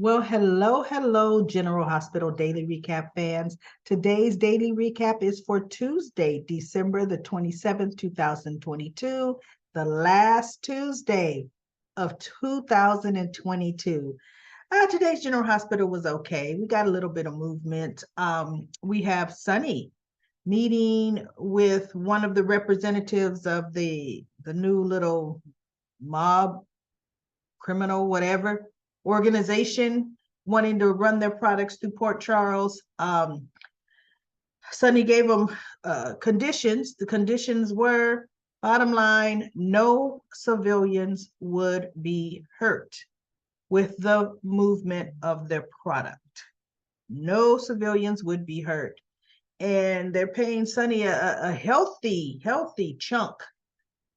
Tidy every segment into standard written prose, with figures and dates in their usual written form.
Well, hello, General Hospital Daily Recap fans. Today's daily recap is for Tuesday, December the 27th, 2022, the last Tuesday of 2022. Today's General Hospital was okay. We got a little bit of movement. We have Sonny meeting with one of the representatives of the new little mob, criminal, whatever organization wanting to run their products through Port Charles. Sonny gave them conditions. The conditions were, bottom line, no civilians would be hurt with the movement of their product. No civilians would be hurt. And they're paying Sonny a healthy chunk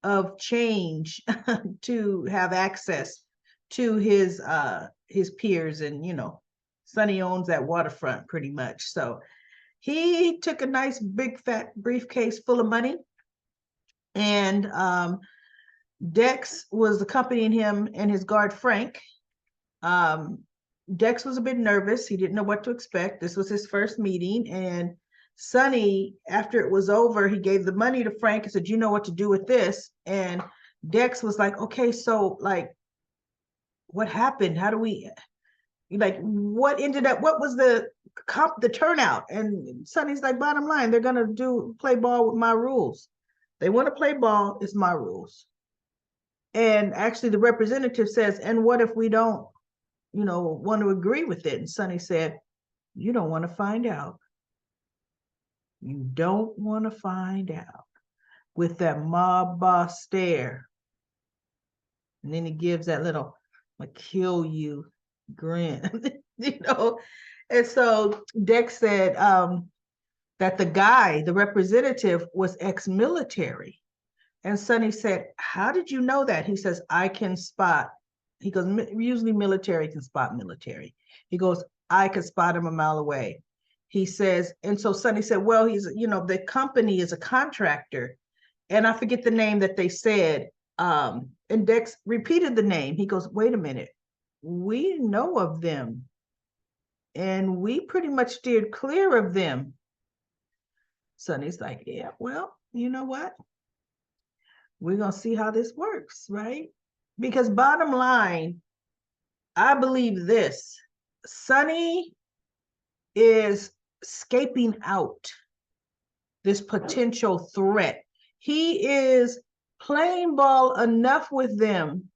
of change to have access to his peers. And Sonny owns that waterfront pretty much, so he took a nice big fat briefcase full of money. And Dex was accompanying him and his guard Frank. Dex was a bit nervous. He didn't know what to expect. This was his first meeting. And Sonny, after it was over, he gave the money to Frank and said, "You know what to do with this." And Dex was like, "Okay, so what happened? How do we, what ended up, what was the turnout?" And Sonny's like, "Bottom line, they're going to play ball with my rules. They want to play ball, it's my rules." And actually the representative says, "And what if we don't, want to agree with it?" And Sonny said, "You don't want to find out. You don't want to find out," with that mob boss stare. And then he gives that little, "I'm gonna kill you" grin. And so Dex said that the representative, was ex-military. And Sonny said, "How did you know that?" He says, "I can spot." He goes, "Usually military can spot military." He goes, "I could spot him a mile away." He says, and so Sonny said, "Well, the company is a contractor." And I forget the name that they said. And Dex repeated the name. He goes, "Wait a minute. We know of them. And we pretty much steered clear of them." Sonny's like, "Yeah, well, you know what? We're going to see how this works, right?" Because bottom line, I believe this: Sonny is scaping out this potential threat. He is playing ball enough with them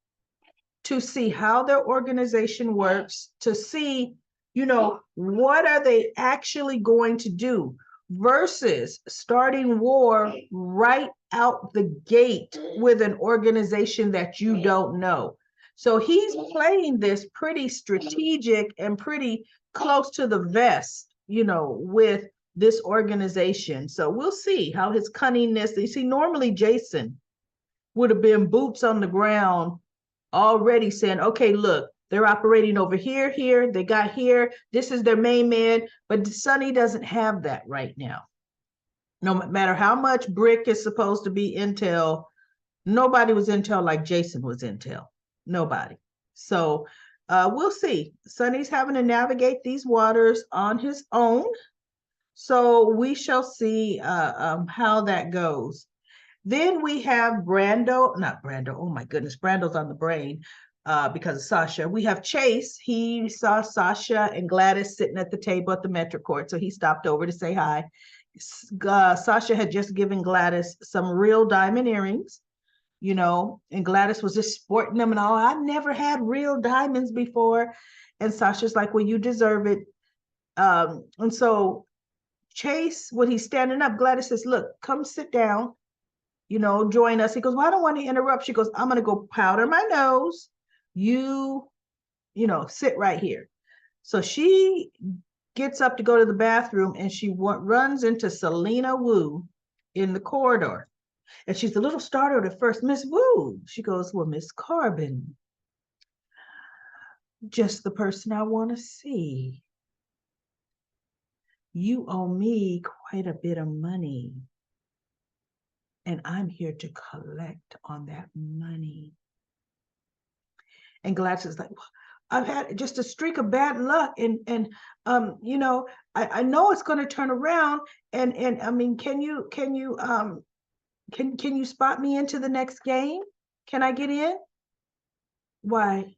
to see how their organization works, to see, what are they actually going to do, versus starting war right out the gate with an organization that you don't know. So he's playing this pretty strategic and pretty close to the vest, with this organization. So we'll see how his cunningness. You see, normally Jason would have been boots on the ground, already saying, "Okay, look, they're operating over here, they got here, this is their main man." But Sonny doesn't have that right now. No matter how much Brick is supposed to be intel, nobody was intel like Jason was intel. Nobody. So we'll see. Sonny's having to navigate these waters on his own. So we shall see how that goes. Then we have not Brando. Oh my goodness, Brando's on the brain because of Sasha. We have Chase. He saw Sasha and Gladys sitting at the table at the Metro Court, so he stopped over to say hi. Sasha had just given Gladys some real diamond earrings, and Gladys was just sporting them and all. "I never had real diamonds before." And Sasha's like, "Well, you deserve it." And so Chase, when he's standing up, Gladys says, "Look, come sit down, join us." He goes, "Well, I don't want to interrupt." She goes, "I'm going to go powder my nose. You, sit right here." So she gets up to go to the bathroom, and she runs into Selena Wu in the corridor. And she's a little startled at first. "Miss Wu." She goes, "Well, Miss Corbin, just the person I want to see. You owe me quite a bit of money, and I'm here to collect on that money." And Gladys is like, I've had just a streak of bad luck, and you know, I know it's going to turn around, and I mean, can you spot me into the next game? Can I get in? Why,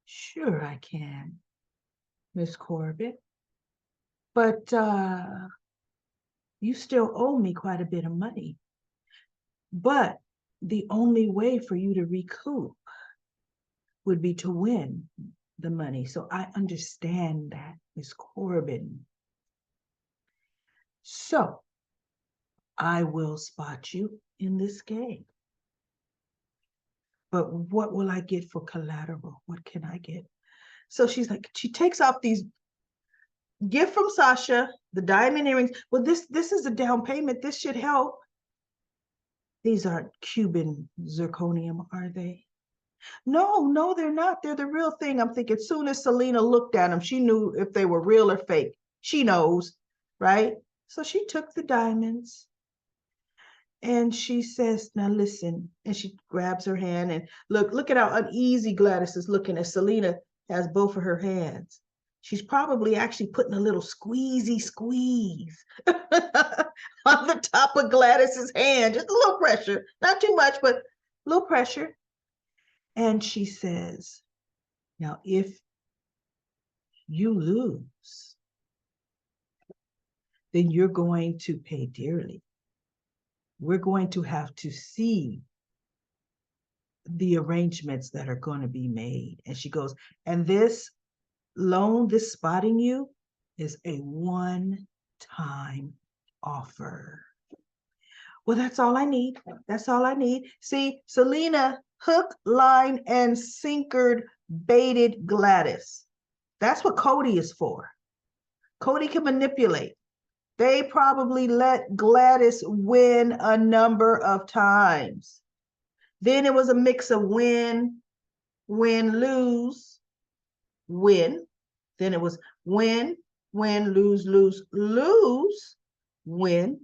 sure I can, Miss Corbett, but you still owe me quite a bit of money. But the only way for you to recoup would be to win the money. So I understand that, Miss Corbin. So I will spot you in this game. But what will I get for collateral? What can I get? So she's like, she takes off these gift from Sasha, the diamond earrings. Well, this is a down payment. This should help. These aren't Cuban zirconium, are they? No, they're not. They're the real thing. I'm thinking, as soon as Selena looked at them, she knew if they were real or fake. She knows, right? So she took the diamonds and she says, now listen. And she grabs her hand and look at how uneasy Gladys is looking as Selena has both of her hands. She's probably actually putting a little squeeze on the top of Gladys's hand, just a little pressure, not too much, but a little pressure. And she says, now, if you lose, then you're going to pay dearly. We're going to have to see the arrangements that are going to be made. And she goes, and this loan, this spotting you, is a one-time offer. Well, that's all I need. That's all I need. See, Selena hook, line, and sinkered baited Gladys. That's what Cody is for. Cody can manipulate. They probably let Gladys win a number of times. Then it was a mix of win, lose, win. Then it was win, lose, lose, win.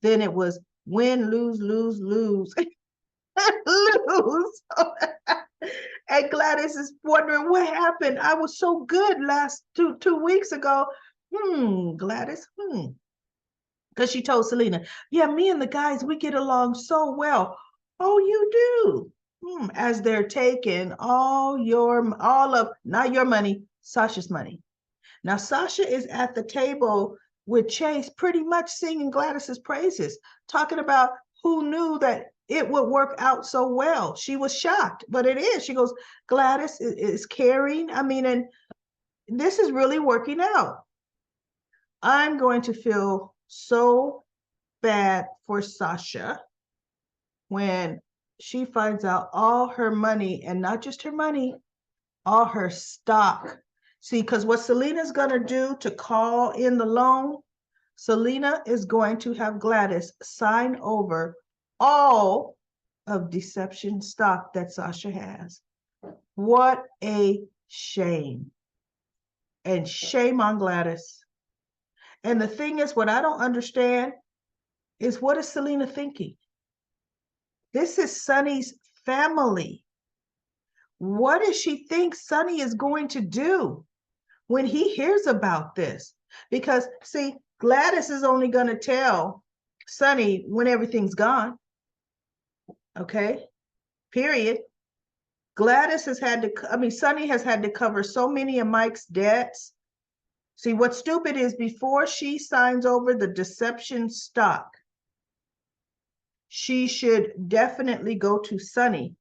Then it was win, lose, lose, lose, lose. And Gladys is wondering what happened. I was so good last two weeks ago. Gladys, because she told Selena, yeah, me and the guys, we get along so well. Oh, you do? As they're taking all of, not your money, Sasha's money. Now, Sasha is at the table with Chase, pretty much singing Gladys's praises, talking about who knew that it would work out so well. She was shocked, but it is. She goes, Gladys is caring. I mean, and this is really working out. I'm going to feel so bad for Sasha when she finds out all her money, and not just her money, all her stock. See, because what Selena's going to do to call in the loan, Selena is going to have Gladys sign over all of Deception stock that Sasha has. What a shame. And shame on Gladys. And the thing is, what I don't understand is, what is Selena thinking? This is Sonny's family. What does she think Sonny is going to do when he hears about this? Because, see, Gladys is only going to tell Sonny when everything's gone. Okay? Period. Gladys has had to, Sonny has had to cover so many of Mike's debts. See, what's stupid is, before she signs over the Deception stock, she should definitely go to Sonny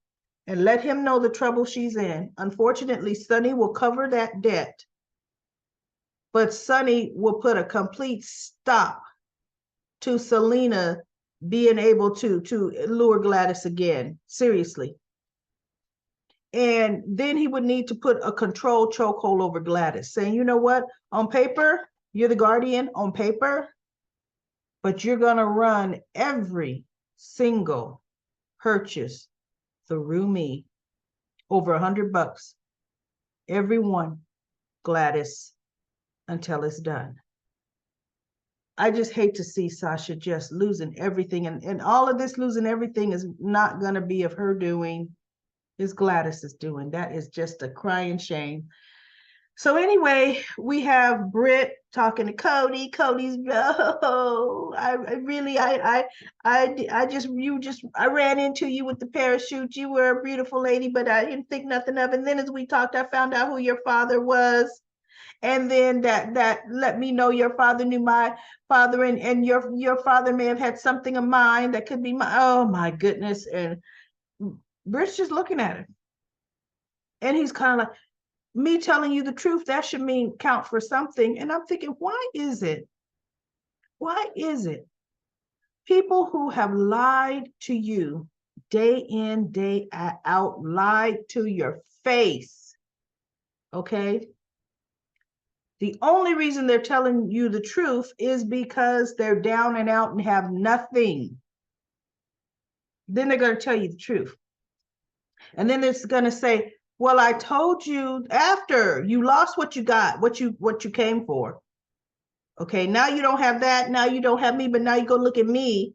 and let him know the trouble she's in. Unfortunately, Sonny will cover that debt, but Sonny will put a complete stop to Selena being able to lure Gladys again. Seriously. And then he would need to put a control chokehold over Gladys, saying, you know what, on paper, you're the guardian on paper, but you're going to run every single purchase through me, over $100, every one, Gladys, until it's done. I just hate to see Sasha just losing everything, and all of this losing everything is not going to be of her doing. is Gladys is doing. That is just a crying shame. So anyway, we have Britt talking to Cody. Cody's, oh, I really, I ran into you with the parachute. You were a beautiful lady, but I didn't think nothing of it. And then as we talked, I found out who your father was. And then that let me know your father knew my father, and your father may have had something of mine that could be my, oh my goodness. And Britt's just looking at him. And he's kind of like, me telling you the truth, that should mean count for something. And I'm thinking, why is it people who have lied to you day in, day out, lied to your face, okay? The only reason they're telling you the truth is because they're down and out and have nothing. Then they're going to tell you the truth. And then it's going to say, well, I told you after you lost what you got, what you came for. Okay, now you don't have that. Now you don't have me, but now you go look at me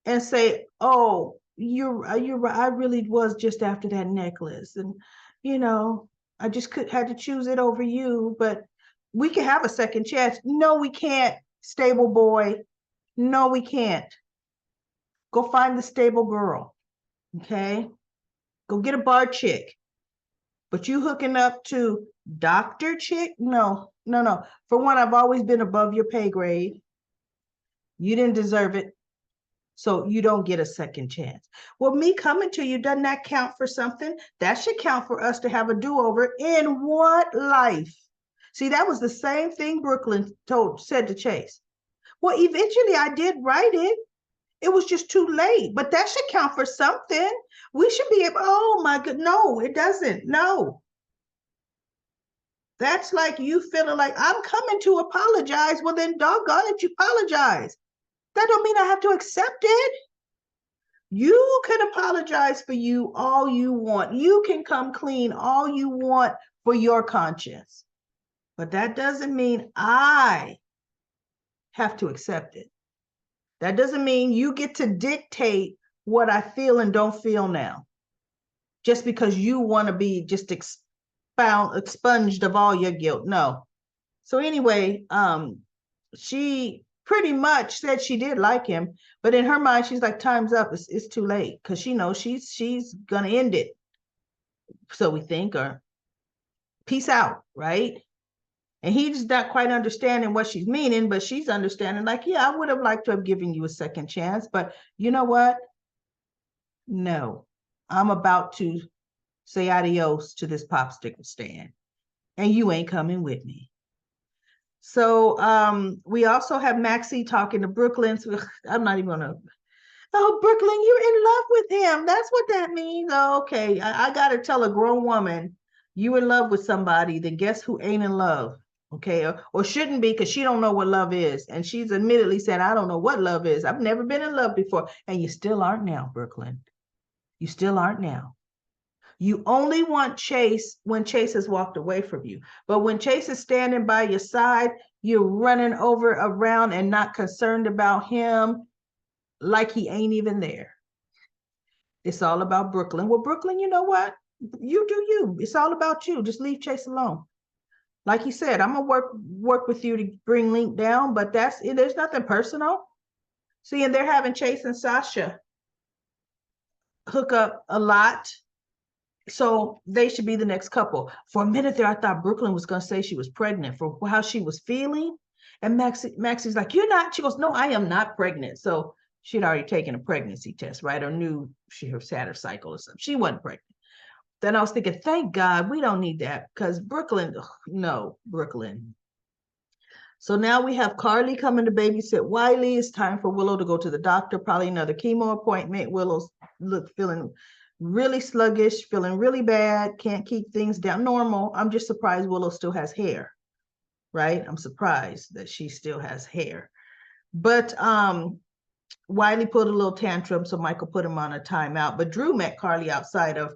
and say, oh, you're I really was just after that necklace. And, I just had to choose it over you, but we can have a second chance. No, we can't, stable boy. No, we can't. Go find the stable girl. Okay, go get a bar chick. But you hooking up to doctor chick? No. For one, I've always been above your pay grade. You didn't deserve it. So you don't get a second chance. Well, me coming to you, doesn't that count for something? That should count for us to have a do-over in what life? See, that was the same thing Brooklyn said to Chase. Well, eventually I did write it. It was just too late, but that should count for something. We should be able, oh my God, no, it doesn't, no. That's like you feeling like I'm coming to apologize. Well, then doggone it, you apologize. That don't mean I have to accept it. You can apologize for you all you want. You can come clean all you want for your conscience. But that doesn't mean I have to accept it. That doesn't mean you get to dictate what I feel and don't feel now, just because you want to be just expunged of all your guilt. No. So anyway, she pretty much said she did like him, but in her mind, she's like, time's up. It's too late, because she knows she's gonna end it. So we think, or peace out, right? And he's not quite understanding what she's meaning, but she's understanding, like, yeah, I would have liked to have given you a second chance, but you know what? No, I'm about to say adios to this popsicle stand, and you ain't coming with me. So we also have Maxie talking to Brooklyn. So I'm not even gonna, oh, Brooklyn, you're in love with him. That's what that means. Oh, okay, I gotta tell a grown woman you in love with somebody, then guess who ain't in love? Okay, or shouldn't be, because she don't know what love is. And she's admittedly said, I don't know what love is. I've never been in love before. And you still aren't now, Brooklyn. You still aren't now. You only want Chase when Chase has walked away from you. But when Chase is standing by your side, you're running over around and not concerned about him, like he ain't even there. It's all about Brooklyn. Well, Brooklyn, you know what? You do you. It's all about you. Just leave Chase alone. Like he said, I'm gonna work with you to bring Link down, but that's it. There's nothing personal. See, and they're having Chase and Sasha hook up a lot. So they should be the next couple. For a minute there, I thought Brooklyn was going to say she was pregnant for how she was feeling. And Maxie's like, you're not. She goes, no, I am not pregnant. So she'd already taken a pregnancy test, right? Or knew she had her cycle or something. She wasn't pregnant. Then I was thinking, thank God we don't need that, because Brooklyn, no, Brooklyn. So now we have Carly coming to babysit Wiley. It's time for Willow to go to the doctor, probably another chemo appointment. Willow's feeling really sluggish, feeling really bad, can't keep things down. Normal. I'm just surprised Willow still has hair, right? I'm surprised that she still has hair. But Wiley put a little tantrum, so Michael put him on a timeout. But Drew met Carly outside of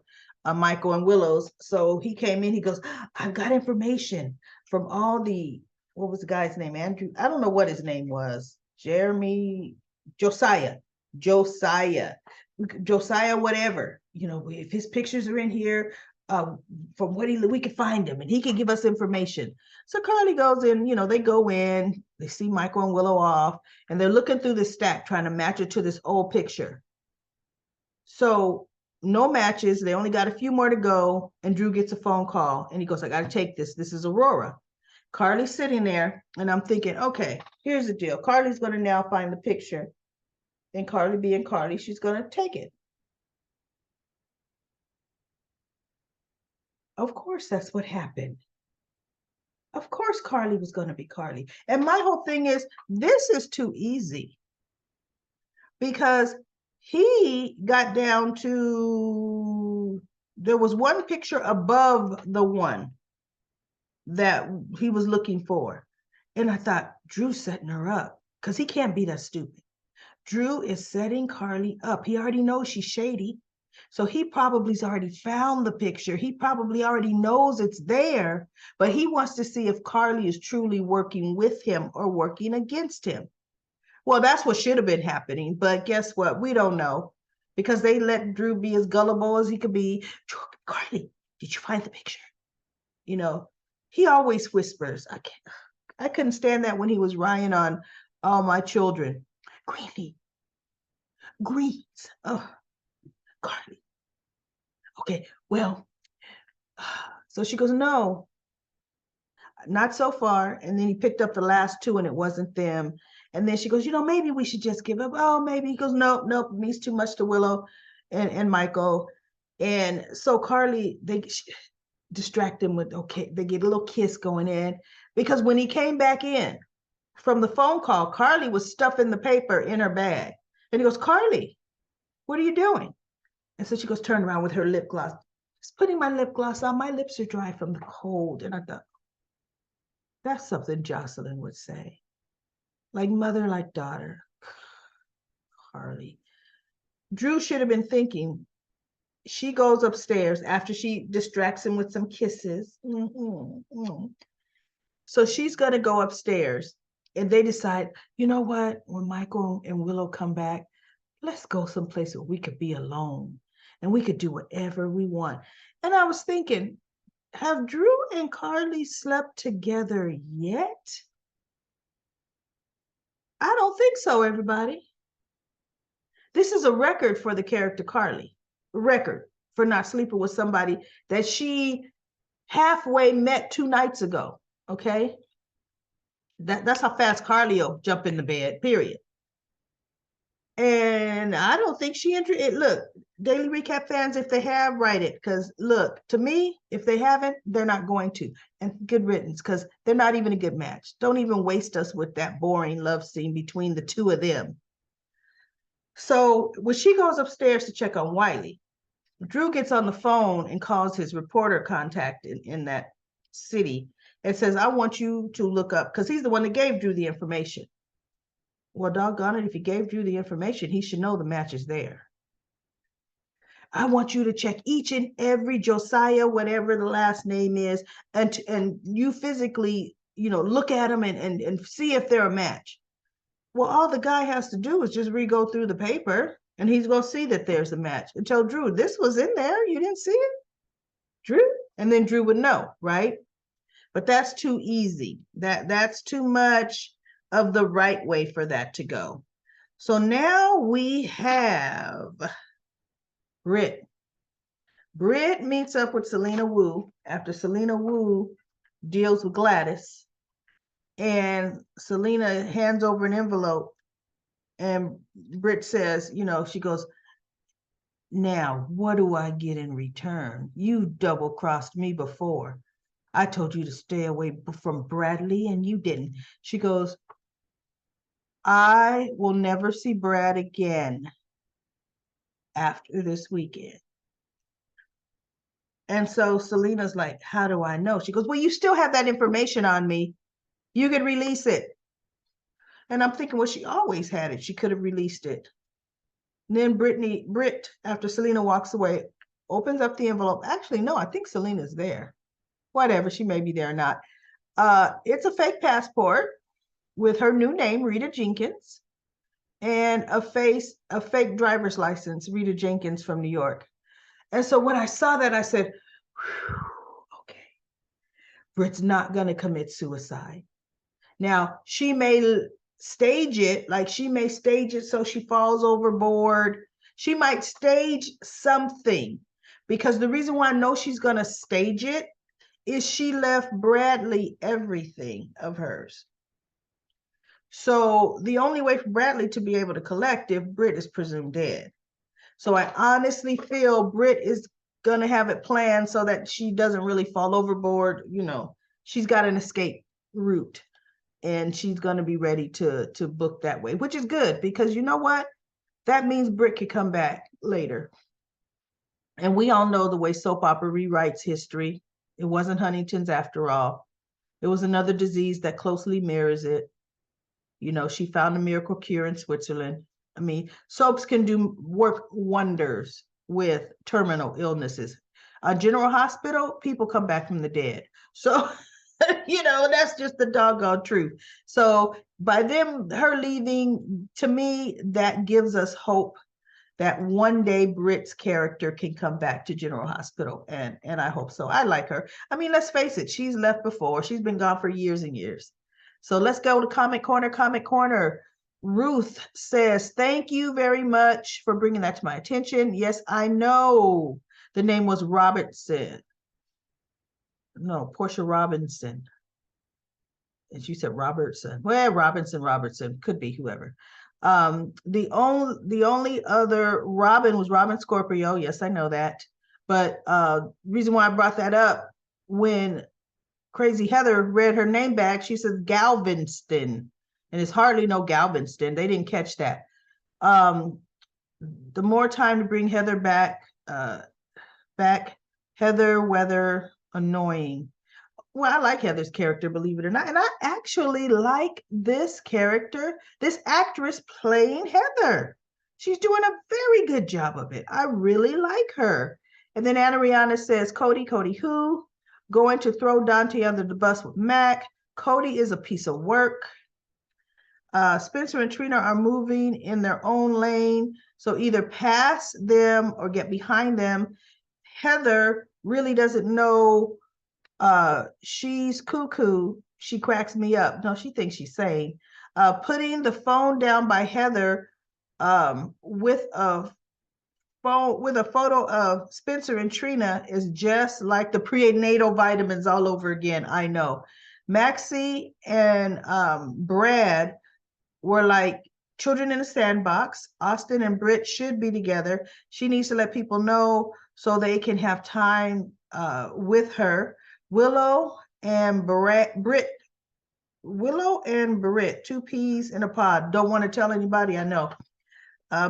Michael and Willow's. So he came in, he goes, I've got information from all the, what was the guy's name? Andrew, I don't know what his name was. Josiah, whatever. if his pictures are in here, from what we could find him and he could give us information. So Carly goes in, they go in, they see Michael and Willow off, and they're looking through the stack trying to match it to this old picture. So no matches. They only got a few more to go. And Drew gets a phone call and he goes, I got to take this. This is Aurora. Carly's sitting there and I'm thinking, okay, here's the deal. Carly's going to now find the picture. And Carly being Carly, she's going to take it. Of course, that's what happened. Of course, Carly was going to be Carly. And my whole thing is, this is too easy. Because he got down to, there was one picture above the one that he was looking for. And I thought, Drew's setting her up because he can't be that stupid. Drew is setting Carly up. He already knows she's shady. So he probably's already found the picture. He probably already knows it's there, but he wants to see if Carly is truly working with him or working against him. Well, that's what should have been happening, but guess what? We don't know because they let Drew be as gullible as he could be. Carly, did you find the picture? He always whispers. I couldn't stand that when he was Ryan on All My Children. Greens. Oh, Carly. Okay, well, so she goes, no, not so far. And then he picked up the last two and it wasn't them. And then she goes, maybe we should just give up. Oh, maybe. He goes, nope, it means too much to Willow and Michael. And so Carly, they distract him with, okay, they get a little kiss going in. Because when he came back in from the phone call, Carly was stuffing the paper in her bag. And he goes, Carly, what are you doing? And so she goes, turn around with her lip gloss. Just putting my lip gloss on. My lips are dry from the cold. And I thought, that's something Jocelyn would say. Like mother, like daughter. Carly. Drew should have been thinking. She goes upstairs after she distracts him with some kisses. So she's going to go upstairs. And they decide, you know what? When Michael and Willow come back, let's go someplace where we could be alone. And we could do whatever we want. And I was thinking, have Drew and Carly slept together yet? I don't think so, everybody. This is a record for the character Carly. A record for not sleeping with somebody that she halfway met 2 nights ago. Okay? That's how fast Carly will jump in the bed, period. And I don't think she entered it. Look, Daily Recap fans, if they have, write it. Because look, to me, if they haven't, they're not going to. And good riddance, because they're not even a good match. Don't even waste us with that boring love scene between the two of them. So when she goes upstairs to check on Wiley, Drew gets on the phone and calls his reporter contact in that city and says, I want you to look up, because he's the one that gave Drew the information. Well, doggone it, if he gave Drew the information, he should know the match is there. I want you to check each and every Josiah, whatever the last name is, and you physically, look at them and see if they're a match. Well, all the guy has to do is just re-go through the paper, and he's going to see that there's a match. And tell Drew, this was in there. You didn't see it? Drew? And then Drew would know, right? But that's too easy. That's too much of the right way for that to go. So now we have Britt. Britt meets up with Selena Wu after Selena Wu deals with Gladys. And Selena hands over an envelope. And Britt says, she goes, now, what do I get in return? You double-crossed me before. I told you to stay away from Bradley, and you didn't. She goes, I will never see Brad again after this weekend. And so Selena's like, how do I know? She goes, well, you still have that information on me. You can release it. And I'm thinking, well, she always had it. She could have released it. And then Britt, after Selena walks away, opens up the envelope. Actually, no, I think Selena's there. Whatever, she may be there or not. It's a fake passport with her new name, Rita Jenkins, and a fake driver's license, Rita Jenkins from New York. And so when I saw that, I said, okay, Britt's not going to commit suicide. Now, she may stage it, like she may stage it so she falls overboard. She might stage something, because the reason why I know she's going to stage it is she left Bradley everything of hers. So the only way for Bradley to be able to collect if Britt is presumed dead. So I honestly feel Britt is going to have it planned so that she doesn't really fall overboard. You know, she's got an escape route, and she's going to be ready to book that way, which is good, because you know what? That means Britt could come back later. And we all know the way soap opera rewrites history. It wasn't Huntington's after all. It was another disease that closely mirrors it. You know, she found a miracle cure in Switzerland. I mean, soaps can work wonders with terminal illnesses. General Hospital, people come back from the dead. So, you know, that's just the doggone truth. So by her leaving, to me, that gives us hope that one day Britt's character can come back to General Hospital. And I hope so. I like her. I mean, let's face it, she's left before. She's been gone for years and years. So let's go to Comment Corner. Comment Corner. Ruth says, thank you very much for bringing that to my attention. Yes, I know the name was Robertson. No, Portia Robinson. And she said Robertson. Well, Robertson could be whoever. The only other Robin was Robin Scorpio. Yes, I know that. But reason why I brought that up, when Crazy Heather read her name back, she says Galveston, and it's hardly no Galveston. They didn't catch that. The more time to bring Heather back, Heather Weather annoying. Well, I like Heather's character, believe it or not. And I actually like this character, this actress playing Heather. She's doing a very good job of it. I really like her. And then Anna Rihanna says, Cody who? Going to throw Dante under the bus with Mac. Cody is a piece of work. Spencer and Trina are moving in their own lane. So either pass them or get behind them. Heather really doesn't know she's cuckoo. She cracks me up. No, she thinks she's sane. Putting the phone down by Heather with a photo of Spencer and Trina is just like the prenatal vitamins all over again. I know. Maxie and Brad were like children in a sandbox. Austin and Britt should be together. She needs to let people know so they can have time with her. Willow and Britt, two peas in a pod. Don't want to tell anybody, I know.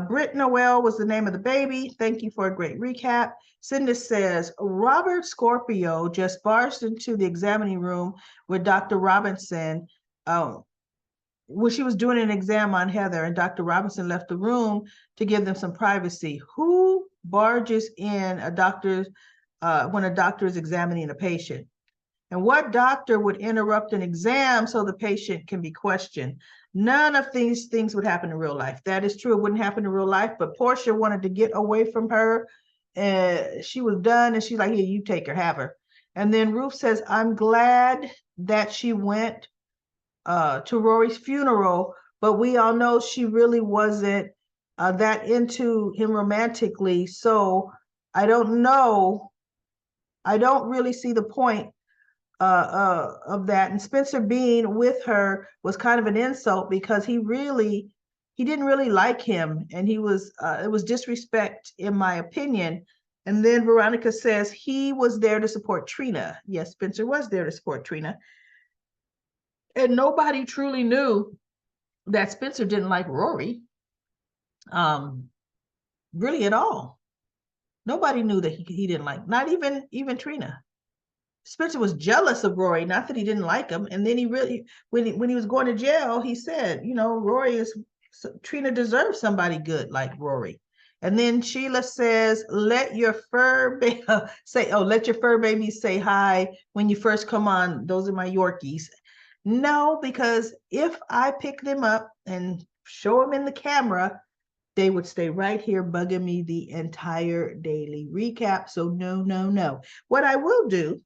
Britt Noel was the name of the baby. Thank you for a great recap. Cindy says, Robert Scorpio just barged into the examining room with Dr. Robinson when she was doing an exam on Heather, and Dr. Robinson left the room to give them some privacy. Who barges in when a doctor is examining a patient? And what doctor would interrupt an exam so the patient can be questioned? None of these things would happen in real life. That is true. It wouldn't happen in real life, but Portia wanted to get away from her. She was done, and she's like, here, you take her, have her. And then Ruth says, I'm glad that she went to Rory's funeral, but we all know she really wasn't that into him romantically. So I don't know. I don't really see the point of that. And Spencer being with her was kind of an insult, because he didn't really like him, and it was disrespect in my opinion. And then Veronica says he was there to support Trina. Yes, Spencer was there to support Trina. And nobody truly knew that Spencer didn't like Rory. Really at all. Nobody knew that he didn't like, not even Trina. Spencer was jealous of Rory, not that he didn't like him. And then he really, when he was going to jail, he said, you know, Trina deserves somebody good like Rory. And then Sheila says, let your fur babies say hi when you first come on. Those are my Yorkies. No, because if I pick them up and show them in the camera, they would stay right here bugging me the entire daily recap. So no, no, no. What I will do,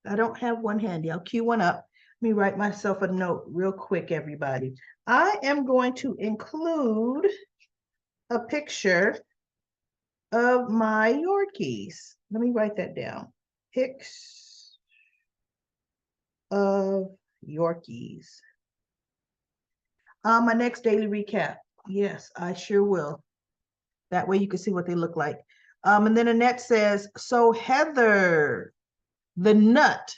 I don't have one handy. I'll cue one up. Let me write myself a note real quick, everybody. I am going to include a picture of my Yorkies. Let me write that down. Pics of Yorkies. My next daily recap. Yes, I sure will. That way you can see what they look like. And then Annette says, so Heather, the nut,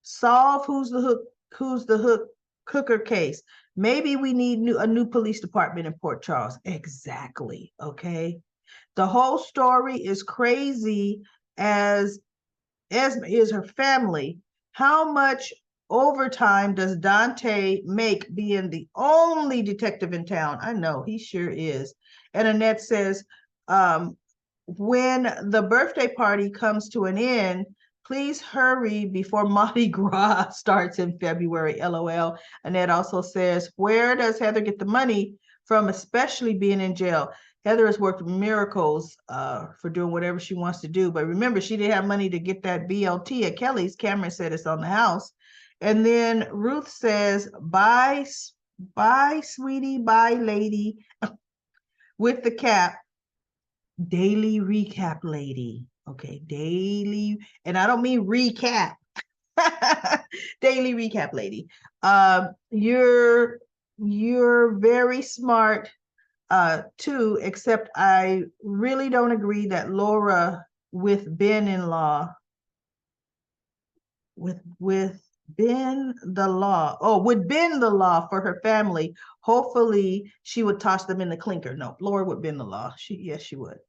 solve who's the hook cooker case. Maybe we need a new police department in Port Charles. Exactly. Okay. The whole story is crazy as is her family. How much overtime does Dante make being the only detective in town? I know he sure is. And Annette says, when the birthday party comes to an end, please hurry before Mardi Gras starts in February, LOL. Annette also says, where does Heather get the money from, especially being in jail? Heather has worked miracles for doing whatever she wants to do. But remember, she didn't have money to get that BLT at Kelly's. Cameron said it's on the house. And then Ruth says, bye, sweetie, bye, lady, with the cap. Daily recap, lady. Okay, daily. And I don't mean recap. Daily recap, lady. You're very smart too, except I really don't agree that Laura with Ben in law with Ben the law. Oh, would bend the law for her family. Hopefully she would toss them in the clinker. No, Laura would bend the law. Yes, she would.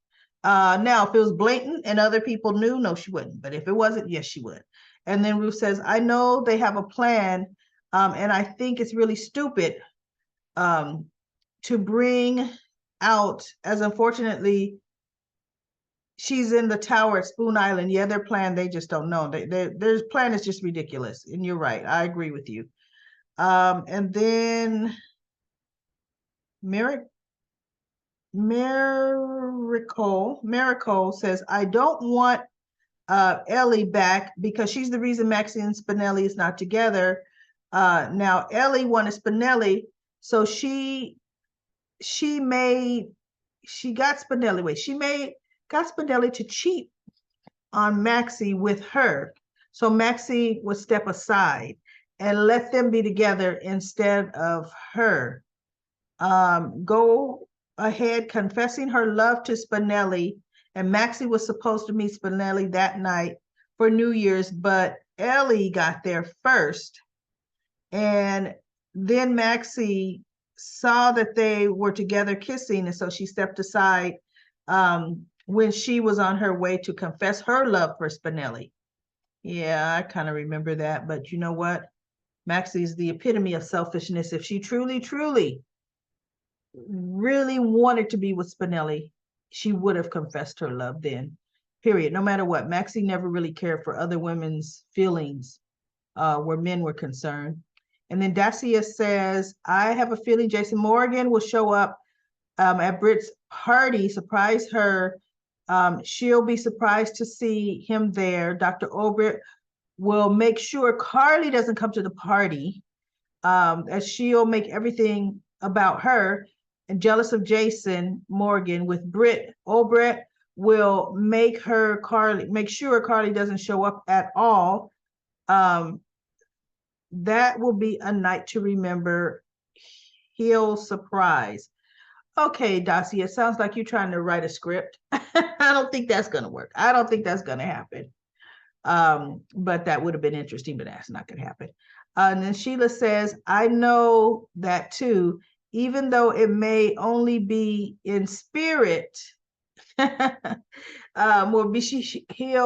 Now, if it was blatant and other people knew, no, she wouldn't. But if it wasn't, yes, she would. And then Ruth says, I know they have a plan, and I think it's really stupid to bring out, as unfortunately she's in the tower at Spoon Island. Yeah, their plan, they just don't know. Their plan is just ridiculous. And you're right. I agree with you. And then Miracle says, I don't want Ellie back because she's the reason Maxie and Spinelli is not together. Now Ellie wanted Spinelli, so she got Spinelli. Got Spinelli to cheat on Maxie with her. So Maxie would step aside and let them be together instead of her. Go ahead confessing her love to Spinelli, and Maxie was supposed to meet Spinelli that night for New Year's, but Ellie got there first. And then Maxie saw that they were together kissing, and so she stepped aside when she was on her way to confess her love for Spinelli. Yeah, I kind of remember that, but you know what? Maxie's the epitome of selfishness. If she truly, truly really wanted to be with Spinelli, she would have confessed her love then, period. No matter what. Maxie never really cared for other women's feelings where men were concerned. And then Dacia says, I have a feeling Jason Morgan will show up at Britt's party, surprise her. She'll be surprised to see him there. Dr. Obrit will make sure Carly doesn't come to the party, as she'll make everything about her. And jealous of Jason Morgan with Britt, Obrit will make sure Carly doesn't show up at all. That will be a night to remember. He'll surprise. Okay, Dacia, it sounds like you're trying to write a script. I don't think that's going to work. I don't think that's going to happen. But that would have been interesting, but that's not going to happen. And then Sheila says, I know that too, even though it may only be in spirit. He'll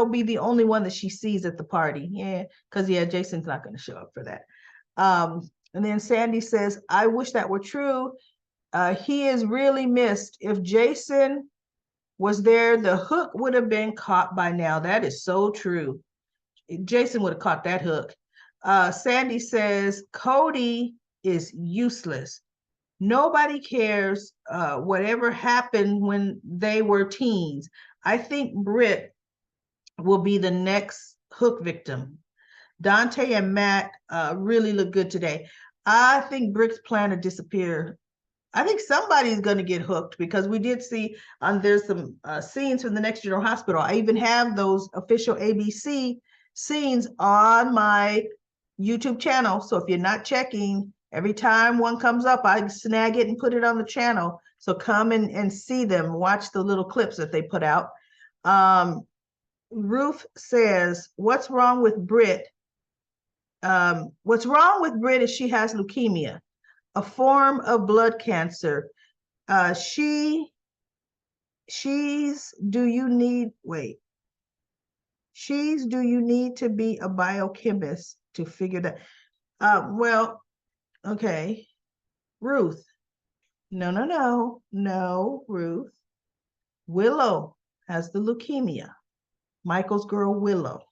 be the only one that she sees at the party. Yeah, because Jason's not going to show up for that. And then Sandy says, I wish that were true. He is really missed. If Jason was there, the hook would have been caught by now. That is so true. Jason would have caught that hook. Sandy says, Cody is useless. Nobody cares whatever happened when they were teens. I think Britt will be the next hook victim. Dante and Matt really look good today. I think Britt's plan to disappear. I think somebody's going to get hooked because we did see there's some scenes from the next General Hospital. I even have those official ABC scenes on my YouTube channel. So if you're not checking, every time one comes up, I snag it and put it on the channel. So come and see them, watch the little clips that they put out. Ruth says, what's wrong with Britt? What's wrong with Britt is she has leukemia, a form of blood cancer. She's, do you need, wait, do you need to be a biochemist to figure that? Well, okay, Ruth. No, Ruth. Willow has the leukemia. Michael's girl, Willow.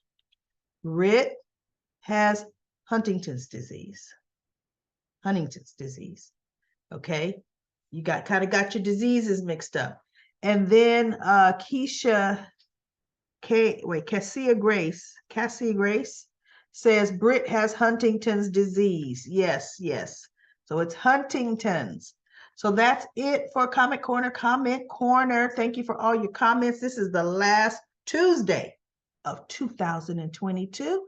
Britt has Huntington's disease. Okay, you kind of got your diseases mixed up. And then Cassia Grace says Britt has Huntington's disease. Yes. So it's Huntington's. So that's it for Comment Corner. Thank you for all your comments. This is the last Tuesday of 2022.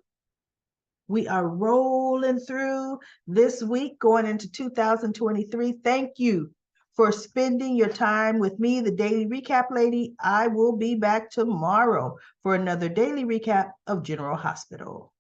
We are rolling through this week, going into 2023. Thank you for spending your time with me, the Daily Recap Lady. I will be back tomorrow for another daily recap of General Hospital.